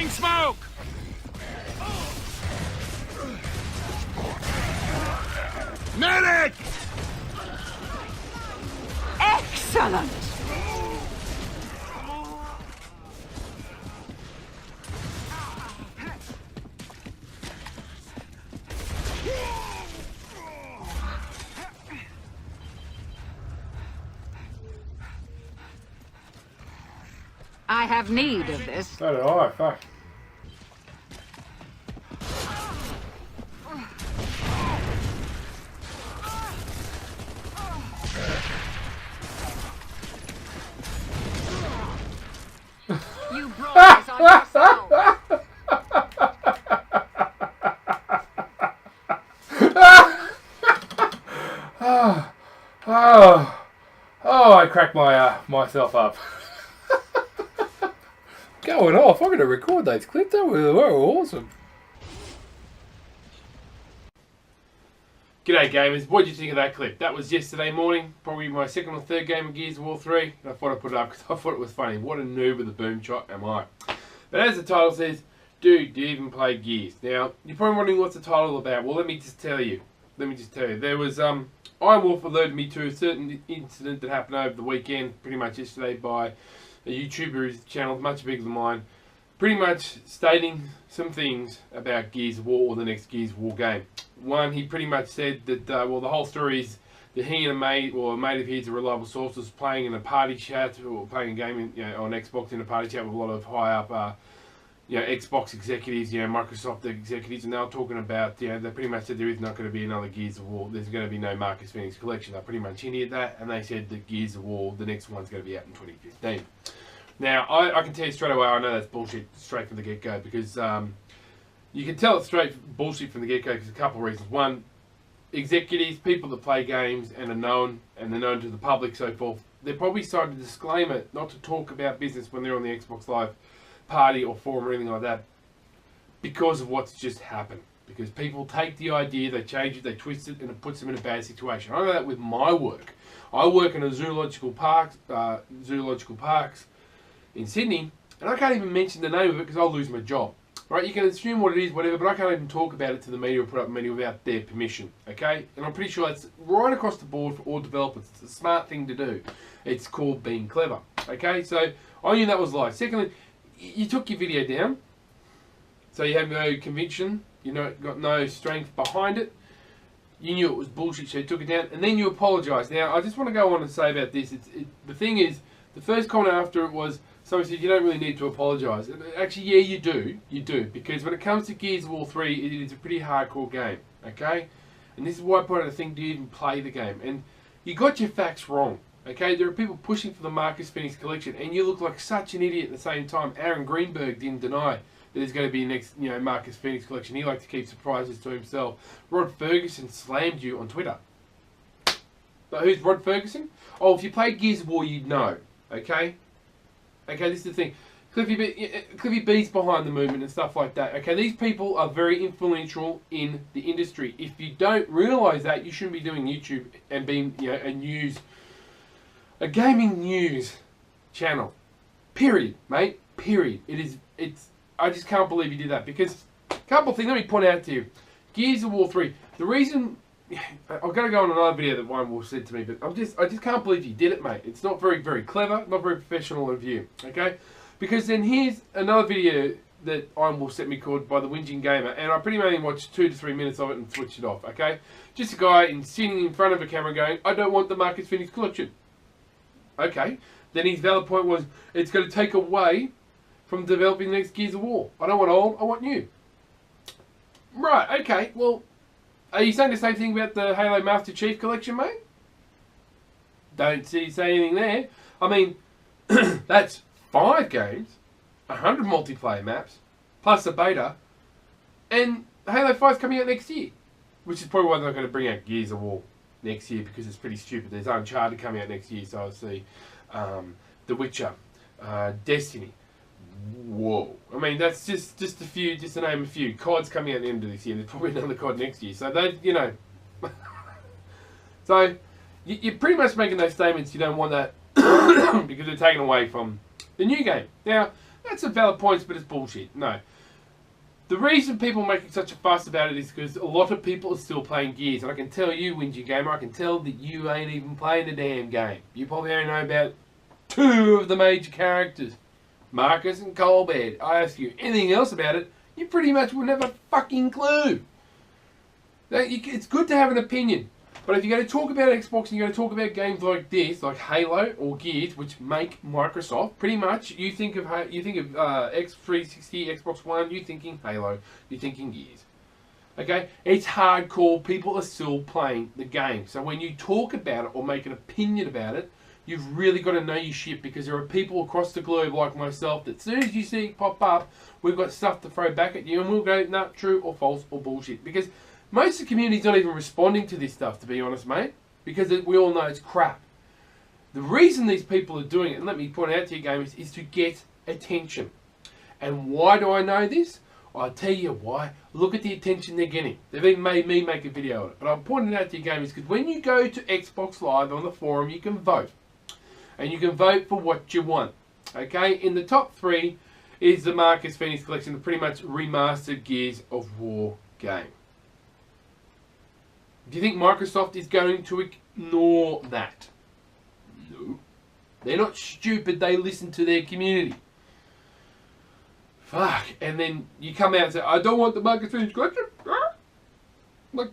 Throwing smoke! Medic! Excellent! I have need of this. So do I, fuck. You brought this on yourself. I cracked myself up. Going off. I'm going to record those clips. They were awesome. G'day gamers, what did you think of that clip? That was yesterday morning, probably my second or third game of Gears of War 3. I thought I'd put it up because I thought it was funny. What a noob with a boom shot am I? But as the title says, dude, do you even play Gears? Now, you're probably wondering what's the title about. Well, let me just tell you. There was, Iron Wolf alerted me to a certain incident that happened over the weekend, pretty much yesterday, by a YouTuber whose channel is much bigger than mine, pretty much stating some things about Gears of War or the next Gears of War game. One, he pretty much said that, well, the whole story is that he and a mate of his, a reliable source, was playing in a party chat or playing a game on Xbox in a party chat with a lot of high up, Xbox executives, Microsoft executives, and they were talking about, they pretty much said there is not going to be another Gears of War. There's going to be no Marcus Phoenix collection. They pretty much hinted at that, and they said that Gears of War, the next one's going to be out in 2015. Now, I can tell you straight away, I know that's bullshit straight from the get-go, because you can tell it's straight bullshit from the get-go because a couple of reasons. One, executives, people that play games and are known, and they're known to the public, so forth, they're probably starting to disclaim it, not to talk about business when they're on the Xbox Live party or forum or anything like that, because of what's just happened. Because people take the idea, they change it, they twist it, and it puts them in a bad situation. I know that with my work. I work in a zoological parks in Sydney, and I can't even mention the name of it because I'll lose my job. Right? You can assume what it is, whatever, but I can't even talk about it to the media or put up media without their permission. Okay? And I'm pretty sure that's right across the board for all developers. It's a smart thing to do. It's called being clever. Okay? So I knew that was live. Secondly, you took your video down, so you have no conviction, got no strength behind it. You knew it was bullshit, so you took it down, and then you apologised. Now, I just want to go on and say about this. The thing is, the first comment after it was, someone said, you don't really need to apologise. Actually, yeah, you do, because when it comes to Gears of War 3, it is a pretty hardcore game, okay? And this is why I put out a thing, do you even play the game? And you got your facts wrong. Okay, there are people pushing for the Marcus Phoenix collection, and you look like such an idiot at the same time. Aaron Greenberg didn't deny that there's going to be a next, Marcus Phoenix collection. He likes to keep surprises to himself. Rod Ferguson slammed you on Twitter. But who's Rod Ferguson? Oh, if you played Gears of War, you'd know. Okay? Okay, this is the thing. Cliffy B's behind the movement and stuff like that. Okay, these people are very influential in the industry. If you don't realise that, you shouldn't be doing YouTube and being, a gaming news channel. Period, mate. Period. I just can't believe you did that, because a couple of things, let me point out to you. Gears of War 3, the reason, I'm going to go on another video that one will said to me, but I just can't believe you did it, mate. It's not very, very clever, not very professional of you, okay? Because then here's another video that Iron Wolf sent me called By the Whinging Gamer, and I pretty much only watched 2 to 3 minutes of it and switched it off, okay? Just a guy sitting in front of a camera going, I don't want the Marcus Phoenix collection. Okay, then his valid point was, it's going to take away from developing the next Gears of War. I don't want old, I want new. Right, okay, well, are you saying the same thing about the Halo Master Chief collection, mate? Don't see you say anything there. I mean, that's 5 games, 100 multiplayer maps, plus a beta, and Halo 5's coming out next year. Which is probably why they're not going to bring out Gears of War next year, because it's pretty stupid. There's Uncharted coming out next year, so I'll see The Witcher, Destiny. Whoa. I mean, that's just a few, just to name a few. COD's coming out at the end of this year. There's probably another COD next year. So they, so you're pretty much making those statements. You don't want that because they're taken away from the new game. Now, That's some valid points, but it's bullshit. No. The reason people are making such a fuss about it is because a lot of people are still playing Gears. And I can tell you, Whingy Gamer, I can tell that you ain't even playing the damn game. You probably only know about 2 of the major characters. Marcus and Colbert. I ask you anything else about it, you pretty much wouldn't have a fucking clue. It's good to have an opinion. But if you're going to talk about Xbox and you're going to talk about games like this, like Halo or Gears, which make Microsoft, pretty much you think of X360, Xbox One, you're thinking Halo, you're thinking Gears. Okay, it's hardcore. People are still playing the game. So when you talk about it or make an opinion about it, you've really got to know your shit, because there are people across the globe like myself that as soon as you see it pop up, we've got stuff to throw back at you, and we'll go, nah, true or false or bullshit, because most of the community's not even responding to this stuff, to be honest, mate, because we all know it's crap. The reason these people are doing it, and let me point out to you, gamers, is to get attention. And why do I know this? I'll tell you why. Look at the attention they're getting. They've even made me make a video on it. But I'm pointing it out to you, gamers, because when you go to Xbox Live on the forum, you can vote. And you can vote for what you want. Okay? In the top 3 is the Marcus Phoenix Collection, the pretty much remastered Gears of War game. Do you think Microsoft is going to ignore that? No. They're not stupid. They listen to their community. Fuck. And then you come out and say, I don't want the Marcus Phoenix Collection. Like,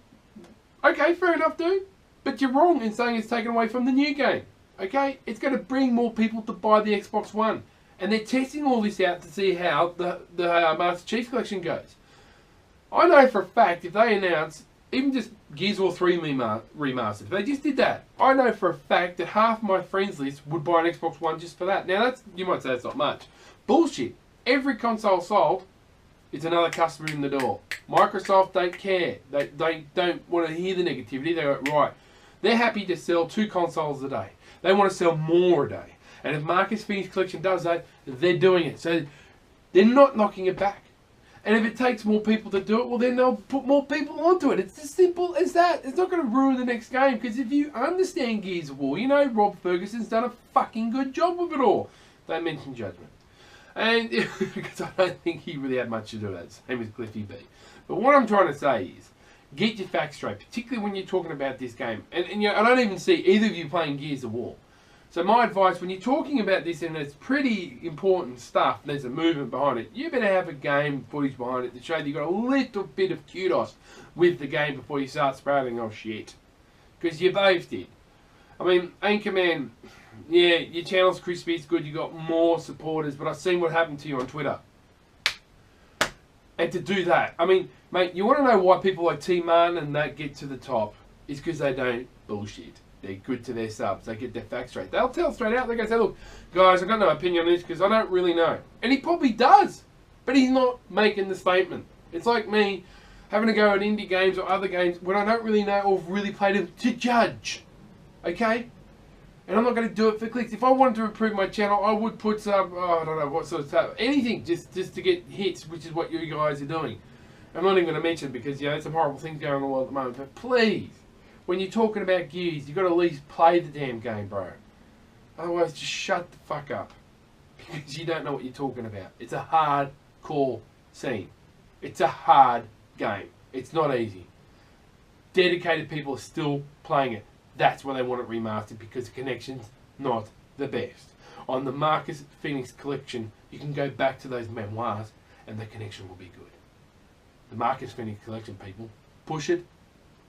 okay, fair enough, dude. But you're wrong in saying it's taken away from the new game. Okay? It's going to bring more people to buy the Xbox One. And they're testing all this out to see how the Master Chief Collection goes. I know for a fact if they announce even just Gears of War 3 remastered, if they just did that, I know for a fact that half my friends list would buy an Xbox One just for that. Now, you might say that's not much. Bullshit. Every console sold, it's another customer in the door. Microsoft don't care. They don't want to hear the negativity. They go, right. They're happy to sell 2 consoles a day. They want to sell more a day. And if Marcus Phoenix Collection does that, they're doing it. So they're not knocking it back. And if it takes more people to do it, well, then they'll put more people onto it. It's as simple as that. It's not going to ruin the next game, because if you understand Gears of War, you know Rob Ferguson's done a fucking good job with it all. Don't mention Judgment. And because I don't think he really had much to do with that. Same as Cliffy B. But what I'm trying to say is, get your facts straight, particularly when you're talking about this game. And you know, I don't even see either of you playing Gears of War. So my advice, when you're talking about this, and it's pretty important stuff, there's a movement behind it, you better have a game footage behind it to show that you've got a little bit of kudos with the game before you start sprouting off shit. Because you both did. I mean, Anchorman, yeah, your channel's crispy, it's good, you got more supporters, but I've seen what happened to you on Twitter. And to do that, I mean, mate, you want to know why people like T Martin and that get to the top? It's because they don't bullshit. They're good to their subs. They get their facts straight. They'll tell straight out. They're going to say, look, guys, I've got no opinion on this because I don't really know. And he probably does. But he's not making the statement. It's like me having to go at indie games or other games when I don't really know or have really played them to judge. Okay? And I'm not going to do it for clicks. If I wanted to improve my channel, I would put some, I don't know what sort of stuff. Anything just to get hits, which is what you guys are doing. I'm not even going to mention it because, you know, some horrible things going on in the world at the moment. But please, when you're talking about Gears, you've got to at least play the damn game, bro. Otherwise, just shut the fuck up. Because you don't know what you're talking about. It's a hardcore scene. It's a hard game. It's not easy. Dedicated people are still playing it. That's why they want it remastered, because the connection's not the best. On the Marcus Phoenix Collection, you can go back to those memoirs and the connection will be good. The Marcus Phoenix Collection, people, push it.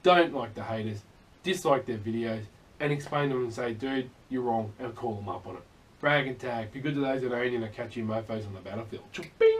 Don't like the haters, dislike their videos, and explain to them and say, dude, you're wrong, and call them up on it. Brag and tag. Be good to those that own you, and I'll catch you mofos on the battlefield. Bing!